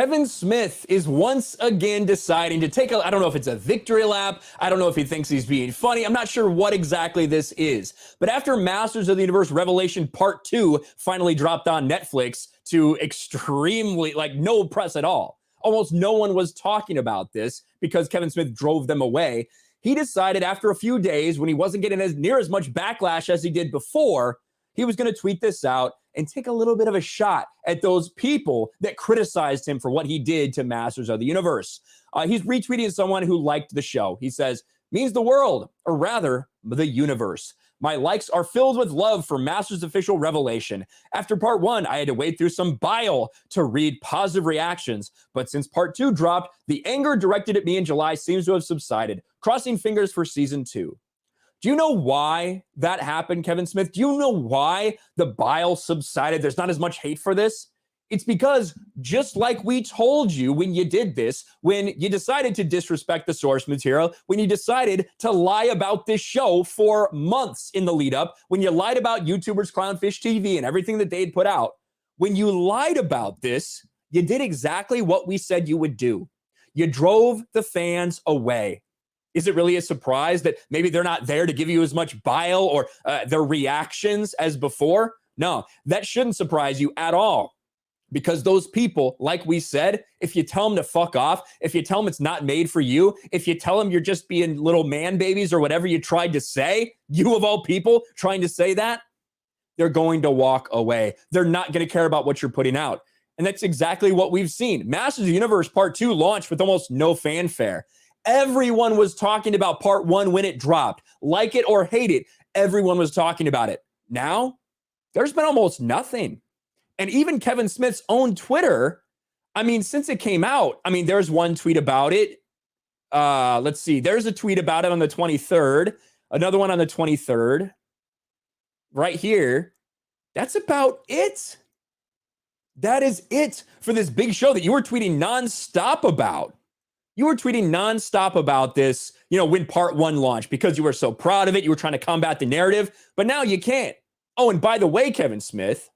Kevin Smith is once again deciding to take I don't know if it's a victory lap. I don't know if he thinks he's being funny. I'm not sure what exactly this is. But after Masters of the Universe Revelation Part 2 finally dropped on Netflix to extremely, no press at all. Almost no one was talking about this because Kevin Smith drove them away. He decided after a few days, when he wasn't getting near as much backlash as he did before, he was going to tweet this out and take a little bit of a shot at those people that criticized him for what he did to Masters of the Universe. He's retweeting someone who liked the show. He says, "Means the world, or rather, the universe. My likes are filled with love for Masters Official Revelation. After part 1, I had to wade through some bile to read positive reactions. But since part 2 dropped, the anger directed at me in July seems to have subsided. Crossing fingers for season 2. Do you know why that happened, Kevin Smith? Do you know why the bile subsided? There's not as much hate for this. It's because just like we told you when you did this, when you decided to disrespect the source material, when you decided to lie about this show for months in the lead up, when you lied about YouTubers Clownfish TV and everything that they'd put out, when you lied about this, you did exactly what we said you would do. You drove the fans away. Is it really a surprise that maybe they're not there to give you as much bile or their reactions as before? No, that shouldn't surprise you at all. Because those people, like we said, if you tell them to fuck off, if you tell them it's not made for you, if you tell them you're just being little man babies or whatever you tried to say, you of all people trying to say that, they're going to walk away. They're not going to care about what you're putting out. And that's exactly what we've seen. Masters of the Universe Part 2 launched with almost no fanfare. Everyone was talking about Part 1 when it dropped. Like it or hate it, everyone was talking about it. Now, there's been almost nothing. And even Kevin Smith's own Twitter, since it came out, there's one tweet about it. Let's see. There's a tweet about it on the 23rd. Another one on the 23rd. Right here. That's about it. That is it for this big show that you were tweeting nonstop about. You were tweeting nonstop about this, when Part 1 launched because you were so proud of it. You were trying to combat the narrative, but now you can't. Oh, and by the way, Kevin Smith,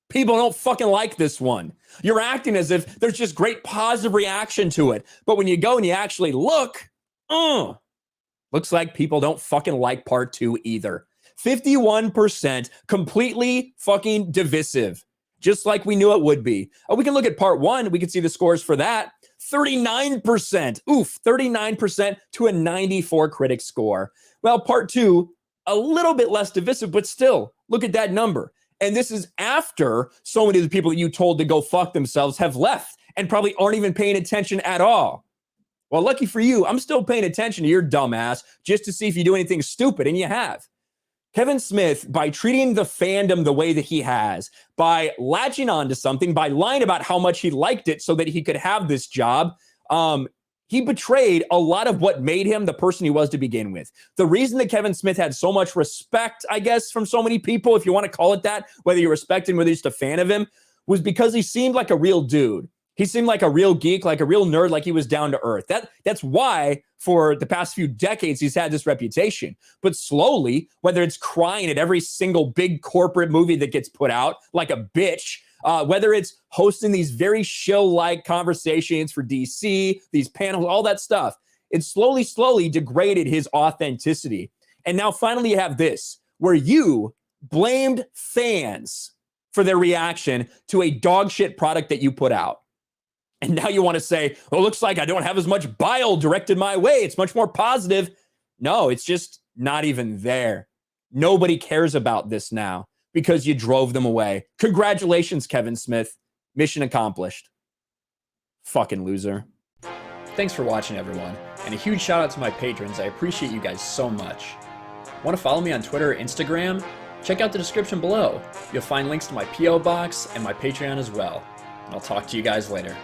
people don't fucking like this one. You're acting as if there's just great positive reaction to it. But when you go and you actually look, looks like people don't fucking like Part 2 either. 51% completely fucking divisive, just like we knew it would be. Oh, we can look at Part 1. We can see the scores for that. 39%. Oof, 39% to a 94 critic score. Well, Part 2, a little bit less divisive, but still, look at that number. And this is after so many of the people that you told to go fuck themselves have left and probably aren't even paying attention at all. Well, lucky for you, I'm still paying attention to your dumbass just to see if you do anything stupid, and you have. Kevin Smith, by treating the fandom the way that he has, by latching on to something, by lying about how much he liked it so that he could have this job, he betrayed a lot of what made him the person he was to begin with. The reason that Kevin Smith had so much respect, I guess, from so many people, if you want to call it that, whether you respect him, whether you're just a fan of him, was because he seemed like a real dude. He seemed like a real geek, like a real nerd, like he was down to earth. That's why for the past few decades he's had this reputation. But slowly, whether it's crying at every single big corporate movie that gets put out like a bitch, whether it's hosting these very shill-like conversations for DC, these panels, all that stuff, it slowly degraded his authenticity. And now finally you have this, where you blamed fans for their reaction to a dog shit product that you put out. And now you want to say, well, looks like I don't have as much bile directed my way. It's much more positive. No, it's just not even there. Nobody cares about this now because you drove them away. Congratulations, Kevin Smith. Mission accomplished. Fucking loser. Thanks for watching, everyone. And a huge shout out to my patrons. I appreciate you guys so much. Want to follow me on Twitter or Instagram? Check out the description below. You'll find links to my P.O. box and my Patreon as well. And I'll talk to you guys later.